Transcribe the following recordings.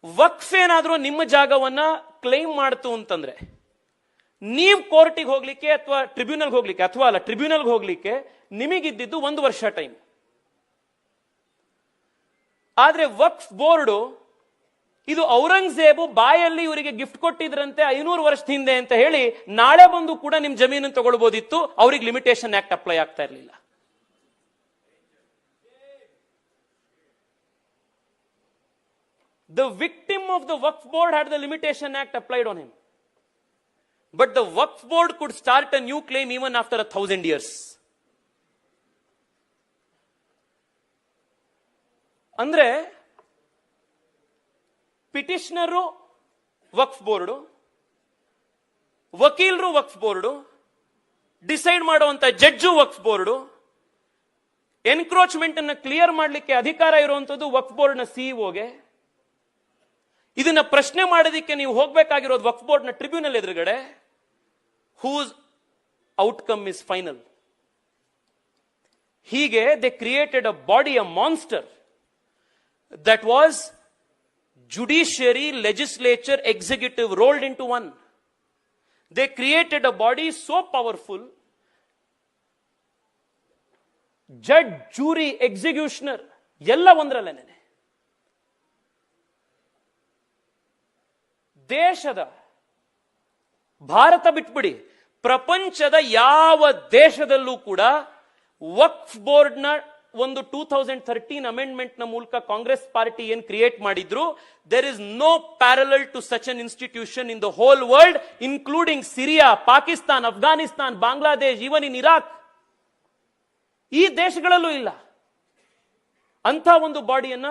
ವಕ್ಫ್ ಏನಾದ್ರೂ ನಿಮ್ಮ ಜಾಗವನ್ನ ಕ್ಲೈಮ್ ಮಾಡ್ತು ಅಂತಂದ್ರೆ ನೀವು ಕೋರ್ಟಿಗೆ ಹೋಗ್ಲಿಕ್ಕೆ ಅಥವಾ ಟ್ರಿಬ್ಯುನಲ್ಗೆ ಹೋಗ್ಲಿಕ್ಕೆ ಅಥವಾ ಅಲ್ಲ ಟ್ರಿಬ್ಯುನಲ್ಗೆ ಹೋಗ್ಲಿಕ್ಕೆ ನಿಮಗಿದ್ದಿದ್ದು 1 ವರ್ಷ ಟೈಮ್. ಆದ್ರೆ ವಕ್ಫ್ ಬೋರ್ಡು ಇದು ಔರಂಗಜೇಬು ಬಾಯಲ್ಲಿ ಇವರಿಗೆ ಗಿಫ್ಟ್ ಕೊಟ್ಟಿದ್ರಂತೆ 500 ವರ್ಷದ ಹಿಂದೆ ಅಂತ ಹೇಳಿ ನಾಳೆ ಬಂದು ಕೂಡ ನಿಮ್ ಜಮೀನನ್ನು ತಗೊಳ್ಬೋದಿತ್ತು. ಅವ್ರಿಗೆ ಲಿಮಿಟೇಷನ್ ಆಕ್ಟ್ ಅಪ್ಲೈ ಆಗ್ತಾ ಇರಲಿಲ್ಲ. The victim of the Waqf board had the limitation act applied on him. But the Waqf board could start a new claim even after 1,000 years. ಅಂದ್ರೆ ಪಿಟಿಷನರು ವಕ್ಫ್ ಬೋರ್ಡು, ವಕೀಲರು ವಕ್ಫ್ ಬೋರ್ಡು, ಡಿಸೈಡ್ ಮಾಡುವಂತ judge ವಕ್ಫ್ board, encroachment ಅನ್ನು clear ಮಾಡಲಿಕ್ಕೆ ಅಧಿಕಾರ ಇರುವಂತದ್ದು ವಕ್ಫ್ board ನ ಸಿಇಒಗೆ. ಇದನ್ನ ಪ್ರಶ್ನೆ ಮಾಡೋದಕ್ಕೆ ನೀವು ಹೋಗಬೇಕಾಗಿರೋದು ವಕ್ಫ್ ಬೋರ್ಡ್ ನ ಟ್ರಿಬ್ಯುನಲ್ ಎದುರುಗಡೆ. Whose outcome is final. ಹೀಗೆ they created a body, a monster that was judiciary, legislature, executive rolled into one. They created a body so powerful, judge, jury, executioner ಎಲ್ಲ ಒಂದರಲ್ಲೇನೆ. ದೇಶದ, ಭಾರತ ಬಿಟ್ಬಿಡಿ, ಪ್ರಪಂಚದ ಯಾವ ದೇಶದಲ್ಲೂ ಕೂಡ ವಕ್ಫ್ ಬೋರ್ಡ್ ನ ಒಂದು 2013 ಅಮೆಂಡ್ಮೆಂಟ್ ನ ಮೂಲಕ ಕಾಂಗ್ರೆಸ್ ಪಾರ್ಟಿ ಏನ್ ಕ್ರಿಯೇಟ್ ಮಾಡಿದ್ರು, there is no parallel to such an institution in the whole world, including Syria, Pakistan, Afghanistan, Bangladesh, even in Iraq. ಈ ದೇಶಗಳಲ್ಲೂ ಇಲ್ಲ. ಅಂತ ಒಂದು ಬಾಡಿಯನ್ನ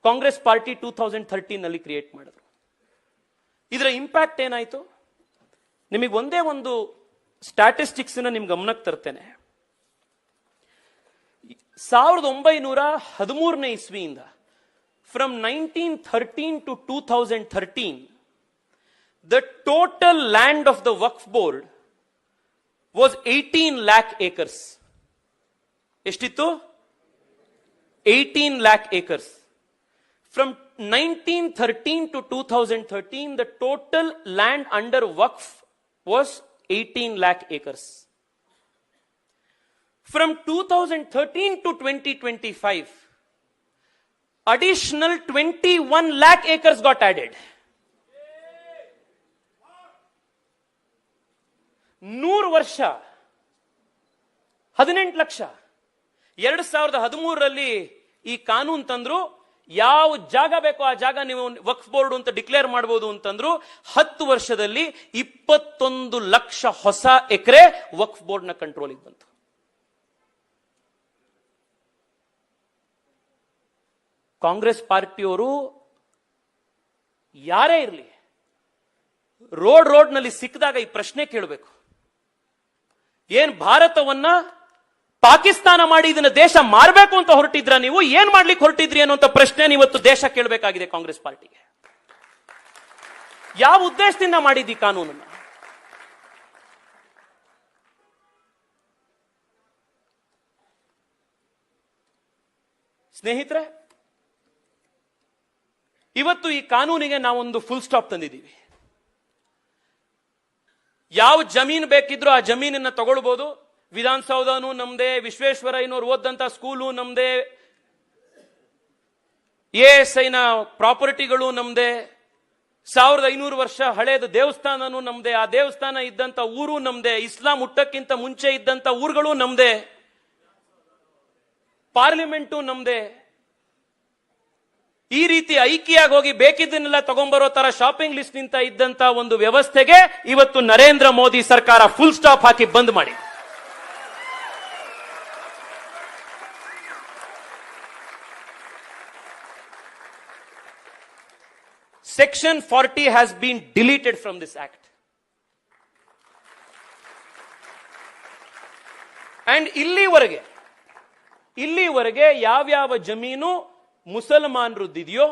ಕಾಂಗ್ರೆಸ್ ಪಾರ್ಟಿ 2013 ನಲ್ಲಿ ಕ್ರಿಯೇಟ್ ಮಾಡಿದ್ರು. ಇದರ ಇಂಪ್ಯಾಕ್ಟ್ ಏನಾಯ್ತು? ನಿಮಗೆ ಒಂದೇ ಒಂದು ಸ್ಟ್ಯಾಟಿಸ್ಟಿಕ್ಸ್ ನಿಮ್ ಗಮನಕ್ಕೆ ತರ್ತೇನೆ. 1913ನೇ ಇಸ್ವಿಯಿಂದ from 1913 to 2013 the total land of the Waqf board was 18 lakh acres. ಎಷ್ಟಿತ್ತು? 18 lakh acres. From 1913 to 2013 the total land under Waqf was 18 lakh acres. From 2013 to 2025, additional 21 lakh acres got added. 100 ವರ್ಷ 18 ಲಕ್ಷ. 2013ರಲ್ಲಿ ಈ ಕಾನೂನು ತಂದ್ರು, ಯಾವ ಜಾಗ ಬೇಕೋ ಆ ಜಾಗ ನೀವು ವಕ್ಫ್ ಬೋರ್ಡ್ ಅಂತ ಡಿಕ್ಲೇರ್ ಮಾಡಬಹುದು ಅಂತಂದ್ರು. 10 ವರ್ಷದಲ್ಲಿ 21 ಲಕ್ಷ ಹೊಸ ಎಕರೆ ವಕ್ಫ್ ಬೋರ್ಡ್ ನ ಕಂಟ್ರೋಲ್ ಬಂತು. ಕಾಂಗ್ರೆಸ್ ಪಾರ್ಟಿಯವರು ಯಾರೇ ಇರಲಿ, ರೋಡ್ ನಲ್ಲಿ ಸಿಕ್ಕಿದಾಗ ಈ ಪ್ರಶ್ನೆ ಕೇಳಬೇಕು, ಏನ್ ಭಾರತವನ್ನ ಪಾಕಿಸ್ತಾನ ಮಾಡಿ ಇದನ್ನ ದೇಶ ಮಾರಬೇಕು ಅಂತ ಹೊರಟಿದ್ರ, ನೀವು ಏನ್ ಮಾಡ್ಲಿಕ್ಕೆ ಹೊರಟಿದ್ರಿ ಅನ್ನುವಂತ ಪ್ರಶ್ನೆ ಇವತ್ತು ದೇಶ ಕೇಳಬೇಕಾಗಿದೆ ಕಾಂಗ್ರೆಸ್ ಪಾರ್ಟಿಗೆ. ಯಾವ ಉದ್ದೇಶದಿಂದ ಮಾಡಿದ್ದಿ ಕಾನೂನನ್ನ? ಸ್ನೇಹಿತರೆ, ಇವತ್ತು ಈ ಕಾನೂನಿಗೆ ನಾವೊಂದು ಫುಲ್ ಸ್ಟಾಪ್ ತಂದಿದ್ದೀವಿ. ಯಾವ ಜಮೀನು ಬೇಕಿದ್ರು ಆ ಜಮೀನನ್ನ ತಗೊಳ್ಬಹುದು. ವಿಧಾನಸೌಧನೂ ನಮ್ದೇ, ವಿಶ್ವೇಶ್ವರಯ್ಯನವರು ಓದಂತ ಸ್ಕೂಲು ನಮ್ದೇ, ASI ನ ಪ್ರಾಪರ್ಟಿಗಳು ನಮ್ದೇ, 1500 ವರ್ಷ ಹಳೆಯದು ದೇವಸ್ಥಾನನೂ ನಮ್ದೇ, ಆ ದೇವಸ್ಥಾನ ಇದ್ದಂತ ಊರು ನಮ್ದೇ, ಇಸ್ಲಾಂ ಹುಟ್ಟಕ್ಕಿಂತ ಮುಂಚೆ ಇದ್ದಂತ ಊರುಗಳು ನಮ್ದೇ, ಪಾರ್ಲಿಮೆಂಟು ನಮ್ದೇ. ಈ ರೀತಿ ಐಕ್ಯಾಗಿ ಹೋಗಿ ಬೇಕಿದ್ದನ್ನೆಲ್ಲ ತಗೊಂಡ್ಬರೋ ತರ ಶಾಪಿಂಗ್ ಲಿಸ್ಟ್ ನಿಂತ ಇದ್ದಂತ ಒಂದು ವ್ಯವಸ್ಥೆಗೆ ಇವತ್ತು ನರೇಂದ್ರ ಮೋದಿ ಸರ್ಕಾರ ಫುಲ್ ಸ್ಟಾಪ್ ಹಾಕಿ ಬಂದ್ ಮಾಡಿ. Section 40 has been deleted from this act. And ಇಲ್ಲಿವರೆಗೆ ಯಾವ್ಯಾವ ಜಮೀನು ಮುಸಲ್ಮಾನರದ್ದಿದೆಯೋ,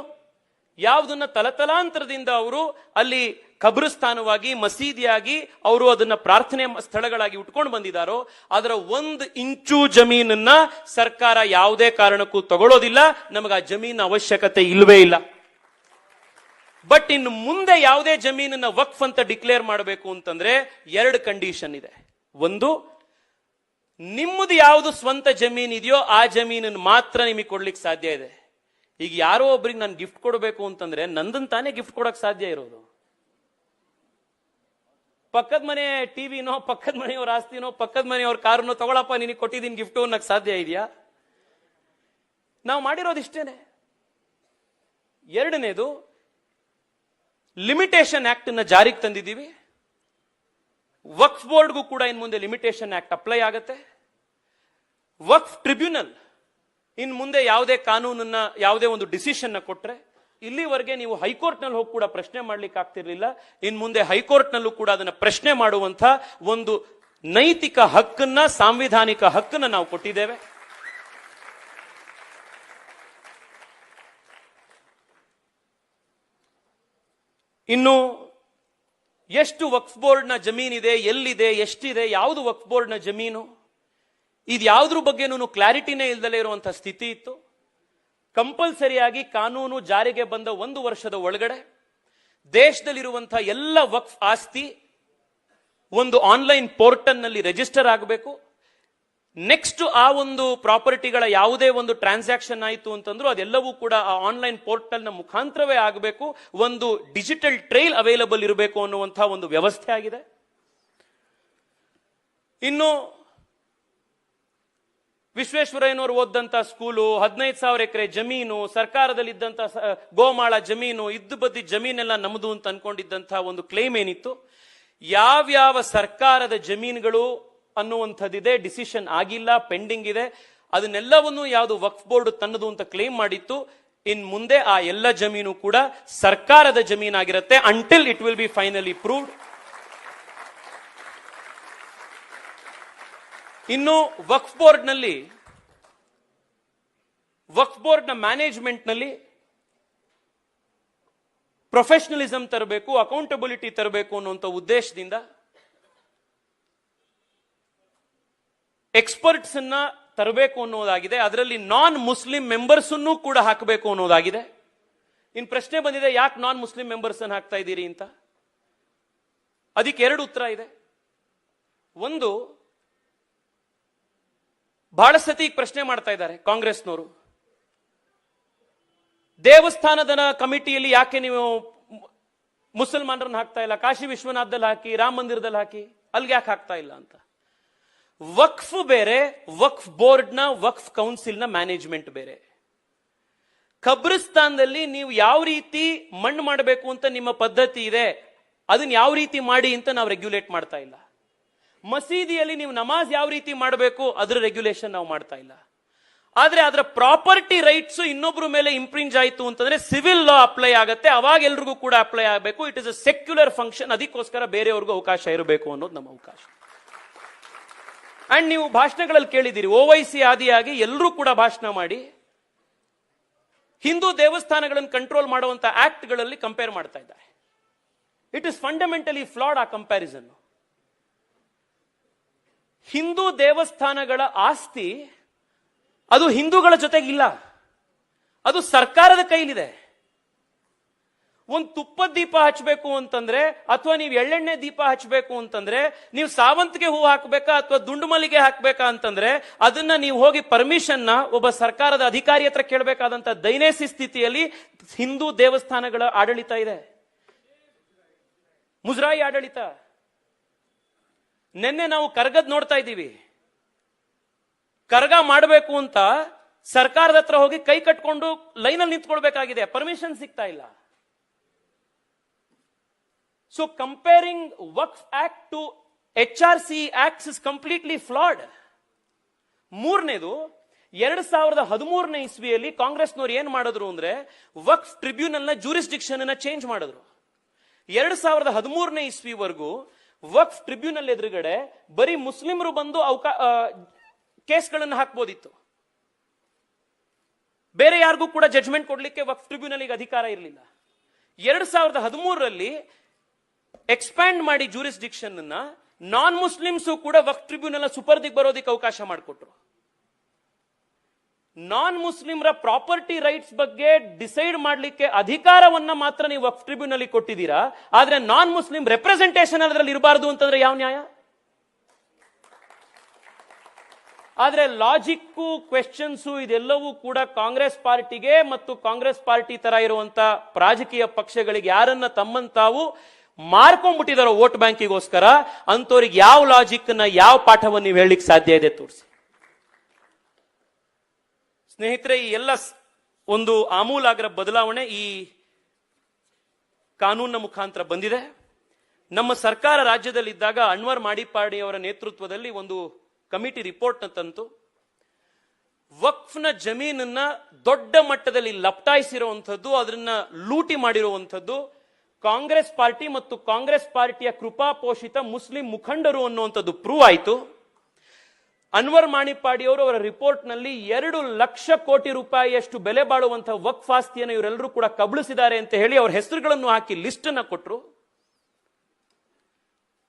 ಯಾವುದನ್ನ ತಲತಲಾಂತರದಿಂದ ಅವರು ಅಲ್ಲಿ ಖಬ್ರಸ್ಥಾನವಾಗಿ, ಮಸೀದಿಯಾಗಿ ಅವರು ಅದನ್ನ ಪ್ರಾರ್ಥನೆ ಸ್ಥಳಗಳಾಗಿ ಉಟ್ಕೊಂಡು ಬಂದಿದ್ದಾರೋ, ಅದರ 1 ಇಂಚು ಜಮೀನನ್ನ ಸರ್ಕಾರ ಯಾವುದೇ ಕಾರಣಕ್ಕೂ ತಗೊಳ್ಳೋದಿಲ್ಲ. ನಮಗೆ ಆ ಜಮೀನ ಅವಶ್ಯಕತೆ ಇಲ್ವೇ ಇಲ್ಲ. ಬಟ್ ಇನ್ನು ಮುಂದೆ ಯಾವುದೇ ಜಮೀನನ್ನ ವಕ್ಫ್ ಅಂತ ಡಿಕ್ಲೇರ್ ಮಾಡಬೇಕು ಅಂತಂದ್ರೆ 2 ಕಂಡೀಷನ್ ಇದೆ. ಒಂದು, ನಿಮ್ಮದು ಯಾವುದು ಸ್ವಂತ ಜಮೀನ್ ಇದೆಯೋ ಆ ಜಮೀನನ್ನು ಮಾತ್ರ ನಿಮಗೆ ಕೊಡ್ಲಿಕ್ಕೆ ಸಾಧ್ಯ ಇದೆ. ಈಗ ಯಾರೋ ಒಬ್ರಿಗೆ ನಾನು ಗಿಫ್ಟ್ ಕೊಡಬೇಕು ಅಂತಂದ್ರೆ ನಂದನ್ ತಾನೇ ಗಿಫ್ಟ್ ಕೊಡಕ್ ಸಾಧ್ಯ ಇರೋದು. ಪಕ್ಕದ ಮನೆ ಟಿವಿನೋ, ಪಕ್ಕದ ಮನೆಯವ್ರ ಆಸ್ತಿನೋ, ಪಕ್ಕದ ಮನೆಯವ್ರ ಕಾರನೋ ತಗೊಳಪ್ಪ ನಿನಗೆ ಕೊಟ್ಟಿದ್ದೀನಿ ಗಿಫ್ಟ್ ಅನ್ನಕ್ ಸಾಧ್ಯ ಇದೆಯಾ? ನಾವು ಮಾಡಿರೋದಿಷ್ಟೇನೆ. ಎರಡನೇದು, ಲಿಮಿಟೇಷನ್ ಆಕ್ಟ್ ಅನ್ನ ಜಾರಿಗೆ ತಂದಿದ್ದೀವಿ. ವಕ್ಫ್ ಬೋರ್ಡ್ಗೂ ಕೂಡ ಇನ್ ಮುಂದೆ ಲಿಮಿಟೇಷನ್ ಆಕ್ಟ್ ಅಪ್ಲೈ ಆಗುತ್ತೆ. ವಕ್ಫ್ ಟ್ರಿಬ್ಯುನಲ್ ಇನ್ ಮುಂದೆ ಯಾವುದೇ ಕಾನೂನನ್ನ, ಯಾವುದೇ ಒಂದು ಡಿಸಿಷನ್ ಕೊಟ್ರೆ, ಇಲ್ಲಿವರೆಗೆ ನೀವು ಹೈಕೋರ್ಟ್ ನಲ್ಲಿ ಹೋಗಿ ಕೂಡ ಪ್ರಶ್ನೆ ಮಾಡ್ಲಿಕ್ಕೆ ಆಗ್ತಿರ್ಲಿಲ್ಲ, ಇನ್ ಮುಂದೆ ಹೈಕೋರ್ಟ್ ನಲ್ಲೂ ಕೂಡ ಅದನ್ನ ಪ್ರಶ್ನೆ ಮಾಡುವಂತ ಒಂದು ನೈತಿಕ ಹಕ್ಕನ್ನ, ಸಾಂವಿಧಾನಿಕ ಹಕ್ಕನ್ನ ನಾವು ಕೊಟ್ಟಿದ್ದೇವೆ. ಇನ್ನು ಎಷ್ಟು ವಕ್ಫ್ ಬೋರ್ಡ್ ನ ಜಮೀನಿದೆ, ಎಲ್ಲಿದೆ, ಎಷ್ಟಿದೆ, ಯಾವುದು ವಕ್ಫ್ ಬೋರ್ಡ್ ನ ಜಮೀನು, ಇದು ಯಾವುದ್ರ ಬಗ್ಗೆನೂ ಕ್ಲಾರಿಟಿನೇ ಇಲ್ದಲೇ ಇರುವಂತಹ ಸ್ಥಿತಿ ಇತ್ತು. ಕಂಪಲ್ಸರಿಯಾಗಿ ಕಾನೂನು ಜಾರಿಗೆ ಬಂದ 1 ವರ್ಷದ ಒಳಗಡೆ ದೇಶದಲ್ಲಿರುವಂತಹ ಎಲ್ಲ ವಕ್ಫ್ ಆಸ್ತಿ ಒಂದು ಆನ್ಲೈನ್ ಪೋರ್ಟಲ್ ನಲ್ಲಿ ರಿಜಿಸ್ಟರ್ ಆಗಬೇಕು. ನೆಕ್ಸ್ಟ್ ಆ ಒಂದು ಪ್ರಾಪರ್ಟಿಗಳ ಯಾವುದೇ ಒಂದು ಟ್ರಾನ್ಸಾಕ್ಷನ್ ಆಯಿತು ಅಂತಂದ್ರೂ ಅದೆಲ್ಲವೂ ಕೂಡ ಆ ಆನ್ಲೈನ್ ಪೋರ್ಟಲ್ ನ ಮುಖಾಂತರವೇ ಆಗಬೇಕು. ಒಂದು ಡಿಜಿಟಲ್ ಟ್ರೈಲ್ ಅವೈಲಬಲ್ ಇರಬೇಕು ಅನ್ನುವಂತಹ ಒಂದು ವ್ಯವಸ್ಥೆ ಆಗಿದೆ. ಇನ್ನು ವಿಶ್ವೇಶ್ವರಯ್ಯನವರು ಓದಂತ ಸ್ಕೂಲು, 15,000 ಎಕರೆ ಜಮೀನು, ಸರ್ಕಾರದಲ್ಲಿದ್ದಂತ ಗೋಮಾಳ ಜಮೀನು, ಇದ್ದು ಬದ್ದಿ ಜಮೀನೆಲ್ಲ ನಮ್ಮದು ಅಂತ ಅನ್ಕೊಂಡಿದ್ದಂತಹ ಒಂದು ಕ್ಲೈಮ್ ಏನಿತ್ತು, ಯಾವ್ಯಾವ ಸರ್ಕಾರದ ಜಮೀನುಗಳು ಅನ್ನುವಂಥದ್ದಿದೆ, ಡಿಸಿಷನ್ ಆಗಿಲ್ಲ, ಪೆಂಡಿಂಗ್ ಇದೆ, ಅದನ್ನೆಲ್ಲವನ್ನು ಯಾವುದು ವಕ್ಫ್ ಬೋರ್ಡ್ ತನ್ನದು ಅಂತ ಕ್ಲೈಮ್ ಮಾಡಿತ್ತು, ಇನ್ ಮುಂದೆ ಆ ಎಲ್ಲ ಜಮೀನು ಕೂಡ ಸರ್ಕಾರದ ಜಮೀನಾಗಿರುತ್ತೆ until it will be finally proved. ಇನ್ನು ವಕ್ಫ್ ಬೋರ್ಡ್ ನಲ್ಲಿ, ವಕ್ಫ್ ಬೋರ್ಡ್ ನ ಮ್ಯಾನೇಜ್ಮೆಂಟ್ ನಲ್ಲಿ ಪ್ರೊಫೆಷನಲಿಸಂ ತರಬೇಕು, ಅಕೌಂಟಬಿಲಿಟಿ ತರಬೇಕು ಅನ್ನುವಂಥ ಉದ್ದೇಶದಿಂದ ಎಕ್ಸ್ಪರ್ಟ್ಸ್ ಅನ್ನ ತರಬೇಕು ಅನ್ನೋದಾಗಿದೆ. ಅದರಲ್ಲಿ ನಾನ್ ಮುಸ್ಲಿಂ ಮೆಂಬರ್ಸ್ ಅನ್ನು ಕೂಡ ಹಾಕಬೇಕು ಅನ್ನೋದಾಗಿದೆ. ಇನ್ ಪ್ರಶ್ನೆ ಬಂದಿದೆ, ಯಾಕೆ ನಾನ್ ಮುಸ್ಲಿಂ ಮೆಂಬರ್ಸ್ ಅನ್ನು ಹಾಕ್ತಾ ಇದ್ದೀರಿ ಅಂತ. ಅದಕ್ಕೆ 2 ಉತ್ತರ ಇದೆ. ಒಂದು, ಬಹಳ ಸತಿ ಪ್ರಶ್ನೆ ಮಾಡ್ತಾ ಇದ್ದಾರೆ ಕಾಂಗ್ರೆಸ್ನವರು, ದೇವಸ್ಥಾನದ ಕಮಿಟಿಯಲ್ಲಿ ಯಾಕೆ ನೀವು ಮುಸಲ್ಮಾನರನ್ನ ಹಾಕ್ತಾ ಇಲ್ಲ, ಕಾಶಿ ವಿಶ್ವನಾಥದಲ್ಲಿ ಹಾಕಿ, ರಾಮ ಮಂದಿರದಲ್ಲಿ ಹಾಕಿ, ಅಲ್ಲಿಗೆ ಯಾಕೆ ಹಾಕ್ತಾ ಇಲ್ಲ ಅಂತ. ವಕ್ಫ್ ಬೇರೆ, ವಕ್ಫ್ ಬೋರ್ಡ್ ನ, ವಕ್ಫ್ ಕೌನ್ಸಿಲ್ ನ ಮ್ಯಾನೇಜ್ಮೆಂಟ್ ಬೇರೆ. ಖಬ್ರಿಸ್ತಾನದಲ್ಲಿ ನೀವು ಯಾವ ರೀತಿ ಮಣ್ಣು ಮಾಡಬೇಕು ಅಂತ ನಿಮ್ಮ ಪದ್ಧತಿ ಇದೆ, ಅದನ್ನ ಯಾವ ರೀತಿ ಮಾಡಿ ಅಂತ ನಾವು ರೆಗ್ಯುಲೇಟ್ ಮಾಡ್ತಾ ಇಲ್ಲ. ಮಸೀದಿಯಲ್ಲಿ ನೀವು ನಮಾಜ್ ಯಾವ ರೀತಿ ಮಾಡಬೇಕು ಅದರ ರೆಗ್ಯುಲೇಷನ್ ನಾವು ಮಾಡ್ತಾ ಇಲ್ಲ. ಆದ್ರೆ ಅದರ ಪ್ರಾಪರ್ಟಿ ರೈಟ್ಸ್ ಇನ್ನೊಬ್ಬರ ಮೇಲೆ ಇಂಪ್ರಿಂಜ್ ಆಯಿತು ಅಂತಂದ್ರೆ ಸಿವಿಲ್ ಲಾ ಅಪ್ಲೈ ಆಗುತ್ತೆ, ಅವಾಗ ಎಲ್ರಿಗೂ ಕೂಡ ಅಪ್ಲೈ ಆಗಬೇಕು. It is a secular function, ಅದಕ್ಕೋಸ್ಕರ ಬೇರೆಯವ್ರಿಗೂ ಅವಕಾಶ ಇರಬೇಕು ಅನ್ನೋದು ನಮ್ಮ ಅವಕಾಶ. ಅಂಡ್ ನೀವು ಭಾಷಣಗಳಲ್ಲಿ ಕೇಳಿದ್ದೀರಿ, OIC ಆದಿಯಾಗಿ ಎಲ್ಲರೂ ಕೂಡ ಭಾಷಣ ಮಾಡಿ ಹಿಂದೂ ದೇವಸ್ಥಾನಗಳನ್ನು ಕಂಟ್ರೋಲ್ ಮಾಡುವಂತ ಆಕ್ಟ್ ಗಳಲ್ಲಿ ಕಂಪೇರ್ ಮಾಡ್ತಾ ಇದ್ದಾರೆ. ಇಟ್ ಇಸ್ ಫಂಡಮೆಂಟಲಿ ಫ್ಲಾಡ್ ಆ ಕಂಪ್ಯಾರಿಸನ್. ಹಿಂದೂ ದೇವಸ್ಥಾನಗಳ ಆಸ್ತಿ ಅದು ಹಿಂದೂಗಳ ಜೊತೆಗಿಲ್ಲ, ಅದು ಸರ್ಕಾರದ ಕೈಲಿದೆ. ಒಂದು ತುಪ್ಪದ ದೀಪ ಹಚ್ಚಬೇಕು ಅಂತಂದ್ರೆ, ಅಥವಾ ನೀವು ಎಳ್ಳೆಣ್ಣೆ ದೀಪ ಹಚ್ಚಬೇಕು ಅಂತಂದ್ರೆ, ನೀವು ಸಾವಂತಿಗೆ ಹೂ ಹಾಕಬೇಕಾ ಅಥವಾ ದುಂಡು ಮಲ್ಲಿಗೆ ಹಾಕಬೇಕಾ ಅಂತಂದ್ರೆ ಅದನ್ನ ನೀವು ಹೋಗಿ ಪರ್ಮಿಷನ್ ನ ಒಬ್ಬ ಸರ್ಕಾರದ ಅಧಿಕಾರಿ ಹತ್ರ ಕೇಳಬೇಕಾದಂತ ದೈನೇಸಿ ಸ್ಥಿತಿಯಲ್ಲಿ ಹಿಂದೂ ದೇವಸ್ಥಾನಗಳ ಆಡಳಿತ ಇದೆ, ಮುಜರಾಯಿ ಆಡಳಿತ. ನಿನ್ನೆ ನಾವು ಕರ್ಗದ್ ನೋಡ್ತಾ ಇದ್ದೀವಿ. ಕರ್ಗ ಮಾಡಬೇಕು ಅಂತ ಸರ್ಕಾರದ ಹತ್ರ ಹೋಗಿ ಕೈ ಕಟ್ಕೊಂಡು ಲೈನಲ್ಲಿ ನಿಂತ್ಕೊಳ್ಬೇಕಾಗಿದೆ, ಪರ್ಮಿಷನ್ ಸಿಗ್ತಾ ಇಲ್ಲ. So comparing Waqf act to HRC acts is completely flawed. ಮೂರನೇದು, 2013ನೇ ಇಸ್ವಿಯಲ್ಲಿ ಕಾಂಗ್ರೆಸ್ನವ್ರು ಏನ್ ಮಾಡಿದ್ರು ಅಂದ್ರೆ ವಕ್ಫ್ ಟ್ರಿಬ್ಯುನಲ್ ನ ಜೂರಿಸ್ಡಿಕ್ಷನ್ ಅನ್ನ ಚೇಂಜ್ ಮಾಡಿದ್ರು. 2013ನೇ ಇಸ್ವಿವರೆಗೂ ವಕ್ಫ್ ಟ್ರಿಬ್ಯುನಲ್ ಎದುರುಗಡೆ ಬರೀ ಮುಸ್ಲಿಮರು ಬಂದು ಕೇಸ್ಗಳನ್ನು ಹಾಕ್ಬೋದಿತ್ತು, ಬೇರೆ ಯಾರಿಗೂ ಕೂಡ ಜಡ್ಜ್ಮೆಂಟ್ ಕೊಡ್ಲಿಕ್ಕೆ ವಕ್ಫ್ ಟ್ರಿಬ್ಯುನಲ್ ಅಧಿಕಾರ ಇರಲಿಲ್ಲ. 2013ರಲ್ಲಿ ಎಕ್ಸ್ಪ್ಯಾಂಡ್ ಮಾಡಿ ಜೂರಿಸ್ಡಿಕ್ಷನ್ ಅನ್ನ ನಾನ್ ಮುಸ್ಲಿಮ್ಸ್ ಕೂಡ ವಕ್ಫ್ ಟ್ರಿಬ್ಯುನಲ್ ಸುಪರ್ದಿಗೆ ಬರೋದಕ್ಕೆ ಅವಕಾಶ ಮಾಡಿಕೊಟ್ರು. ನಾನ್ ಮುಸ್ಲಿಮರ ಪ್ರಾಪರ್ಟಿ ರೈಟ್ಸ್ ಬಗ್ಗೆ ಡಿಸೈಡ್ ಮಾಡಲಿಕ್ಕೆ ಅಧಿಕಾರವನ್ನ ಮಾತ್ರ ನೀವು ವಕ್ಫ್ ಟ್ರಿಬ್ಯುನಲ್ ಕೊಟ್ಟಿದ್ದೀರಾ, ಆದ್ರೆ ನಾನ್ ಮುಸ್ಲಿಂ ರೆಪ್ರೆಸೆಂಟೇಷನ್ ಅದರಲ್ಲಿ ಇರಬಾರದು ಅಂತಂದ್ರೆ ಯಾವ ನ್ಯಾಯ? ಆದ್ರೆ ಲಾಜಿಕ್ಕು, ಕ್ವೆಶ್ಚನ್ಸು ಇದೆಲ್ಲವೂ ಕೂಡ ಕಾಂಗ್ರೆಸ್ ಪಾರ್ಟಿಗೆ ಮತ್ತು ಕಾಂಗ್ರೆಸ್ ಪಾರ್ಟಿ ತರ ಇರುವಂತ ರಾಜಕೀಯ ಪಕ್ಷಗಳಿಗೆ ಯಾರನ್ನ ತಮ್ಮಂತಾವು ಮಾರ್ಕೊಂಡ್ಬಿಟ್ಟಿದಾರೋ ವೋಟ್ ಬ್ಯಾಂಕಿಗೋಸ್ಕರ ಅಂತವ್ರಿಗೆ ಯಾವ ಲಾಜಿಕ್ ನ ಯಾವ ಪಾಠವನ್ನು ನೀವು ಹೇಳಲಿಕ್ಕೆ ಸಾಧ್ಯ ಇದೆ ತೋರಿಸಿ. ಸ್ನೇಹಿತರೆ, ಈ ಎಲ್ಲ ಒಂದು ಆಮೂಲಾಗ್ರ ಬದಲಾವಣೆ ಈ ಕಾನೂನಿನ ಮುಖಾಂತರ ಬಂದಿದೆ. ನಮ್ಮ ಸರ್ಕಾರ ರಾಜ್ಯದಲ್ಲಿದ್ದಾಗ ಅನ್ವರ್ ಮಾಡಿಪಾಡಿ ಅವರ ನೇತೃತ್ವದಲ್ಲಿ ಒಂದು ಕಮಿಟಿ ರಿಪೋರ್ಟ್ ತಂತು. ವಕ್ಫ್ನ ಜಮೀನನ್ನ ದೊಡ್ಡ ಮಟ್ಟದಲ್ಲಿ ಲಪ್ಟಾಯಿಸಿರುವಂಥದ್ದು, ಅದನ್ನ ಲೂಟಿ ಮಾಡಿರುವಂಥದ್ದು ಕಾಂಗ್ರೆಸ್ ಪಾರ್ಟಿ ಮತ್ತು ಕಾಂಗ್ರೆಸ್ ಪಾರ್ಟಿಯ ಕೃಪಾಪೋಷಿತ ಮುಸ್ಲಿಂ ಮುಖಂಡರು ಅನ್ನುವಂಥದ್ದು ಪ್ರೂವ್ ಆಯಿತು. ಅನ್ವರ್ ಮಾಣಿಪಾಡಿ ಅವರು ಅವರ ರಿಪೋರ್ಟ್ ನಲ್ಲಿ 2 ಲಕ್ಷ ಕೋಟಿ ರೂಪಾಯಿಯಷ್ಟು ಬೆಲೆ ಬಾಳುವಂತಹ ವಕ್ಫ್ ಆಸ್ತಿಯನ್ನು ಇವರೆಲ್ಲರೂ ಕೂಡ ಕಬಳಿಸಿದ್ದಾರೆ ಅಂತ ಹೇಳಿ ಅವರ ಹೆಸರುಗಳನ್ನು ಹಾಕಿ ಲಿಸ್ಟ್ ಅನ್ನ ಕೊಟ್ಟರು.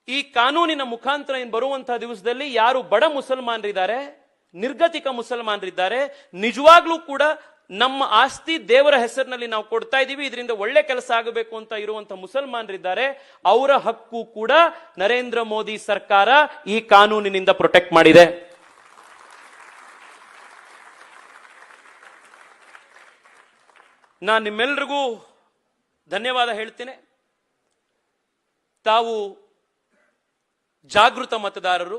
ಈ ಕಾನೂನಿನ ಮುಖಾಂತರ ಬರುವಂತಹ ದಿವಸದಲ್ಲಿ ಯಾರು ಬಡ ಮುಸಲ್ಮಾನರಿದ್ದಾರೆ, ನಿರ್ಗತಿಕ ಮುಸಲ್ಮಾನರಿದ್ದಾರೆ, ನಿಜವಾಗ್ಲೂ ಕೂಡ ನಮ್ಮ ಆಸ್ತಿ ದೇವರ ಹೆಸರಿನಲ್ಲಿ ನಾವು ಕೊಡ್ತಾ ಇದ್ದೀವಿ, ಇದರಿಂದ ಒಳ್ಳೆ ಕೆಲಸ ಆಗಬೇಕು ಅಂತ ಇರುವಂತಹ ಮುಸಲ್ಮಾನರಿದ್ದಾರೆ, ಅವರ ಹಕ್ಕು ಕೂಡ ನರೇಂದ್ರ ಮೋದಿ ಸರ್ಕಾರ ಈ ಕಾನೂನಿನಿಂದ ಪ್ರೊಟೆಕ್ಟ್ ಮಾಡಿದೆ. ನಾನು ನಿಮ್ಮೆಲ್ಲರಿಗೂ ಧನ್ಯವಾದ ಹೇಳ್ತೇನೆ. ತಾವು ಜಾಗೃತ ಮತದಾರರು.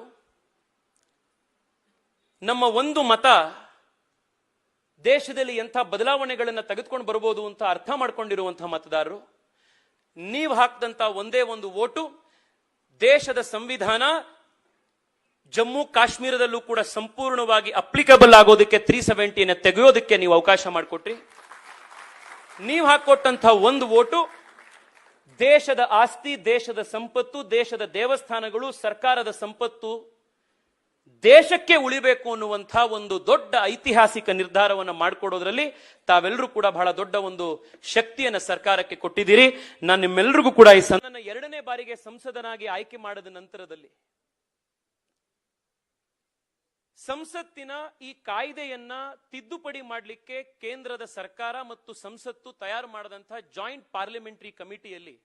ನಮ್ಮ ಒಂದು ಮತ ದೇಶದಲ್ಲಿ ಎಂಥ ಬದಲಾವಣೆಗಳನ್ನು ತೆಗೆದುಕೊಂಡು ಬರಬಹುದು ಅಂತ ಅರ್ಥ ಮಾಡ್ಕೊಂಡಿರುವಂತಹ ಮತದಾರರು. ನೀವು ಹಾಕಿದಂತ ಒಂದೇ ಒಂದು ವೋಟು ದೇಶದ ಸಂವಿಧಾನ ಜಮ್ಮು ಕಾಶ್ಮೀರದಲ್ಲೂ ಕೂಡ ಸಂಪೂರ್ಣವಾಗಿ ಅಪ್ಲಿಕಬಲ್ ಆಗೋದಕ್ಕೆ 370 ತೆಗೆಯೋದಕ್ಕೆ ನೀವು ಅವಕಾಶ ಮಾಡಿಕೊಟ್ರಿ. ನೀವು ಹಾಕೊಟ್ಟಂತಹ ಒಂದು ವೋಟು ದೇಶದ ಆಸ್ತಿ, ದೇಶದ ಸಂಪತ್ತು, ದೇಶದ ದೇವಸ್ಥಾನಗಳು, ಸರ್ಕಾರದ ಸಂಪತ್ತು ದೇಶಕ್ಕೆ ಉಳಿಬೇಕು ಅನ್ನುವಂತಹ ಒಂದು ದೊಡ್ಡ ಐತಿಹಾಸಿಕ ನಿರ್ಧಾರವನ್ನು ಮಾಡಿಕೊಡೋದ್ರಲ್ಲಿ ತಾವೆಲ್ಲರೂ ಕೂಡ ಬಹಳ ದೊಡ್ಡ ಒಂದು ಶಕ್ತಿಯನ್ನು ಸರ್ಕಾರಕ್ಕೆ ಕೊಟ್ಟಿದ್ದೀರಿ. ನಾನು ನಿಮ್ಮೆಲ್ಲರಿಗೂ ಕೂಡ ಈ ನನ್ನ 2ನೇ ಬಾರಿಗೆ ಸಂಸದನಾಗಿ ಆಯ್ಕೆ ಮಾಡಿದ ನಂತರದಲ್ಲಿ ಸಂಸತ್ತಿನ ಈ ಕಾಯ್ದೆಯನ್ನ ತಿದ್ದುಪಡಿ ಮಾಡಲಿಕ್ಕೆ ಕೇಂದ್ರದ ಸರ್ಕಾರ ಮತ್ತು ಸಂಸತ್ತು ತಯಾರು ಮಾಡಿದಂತಹ ಜಾಯಿಂಟ್ ಪಾರ್ಲಿಮೆಂಟರಿ ಕಮಿಟಿಯಲ್ಲಿ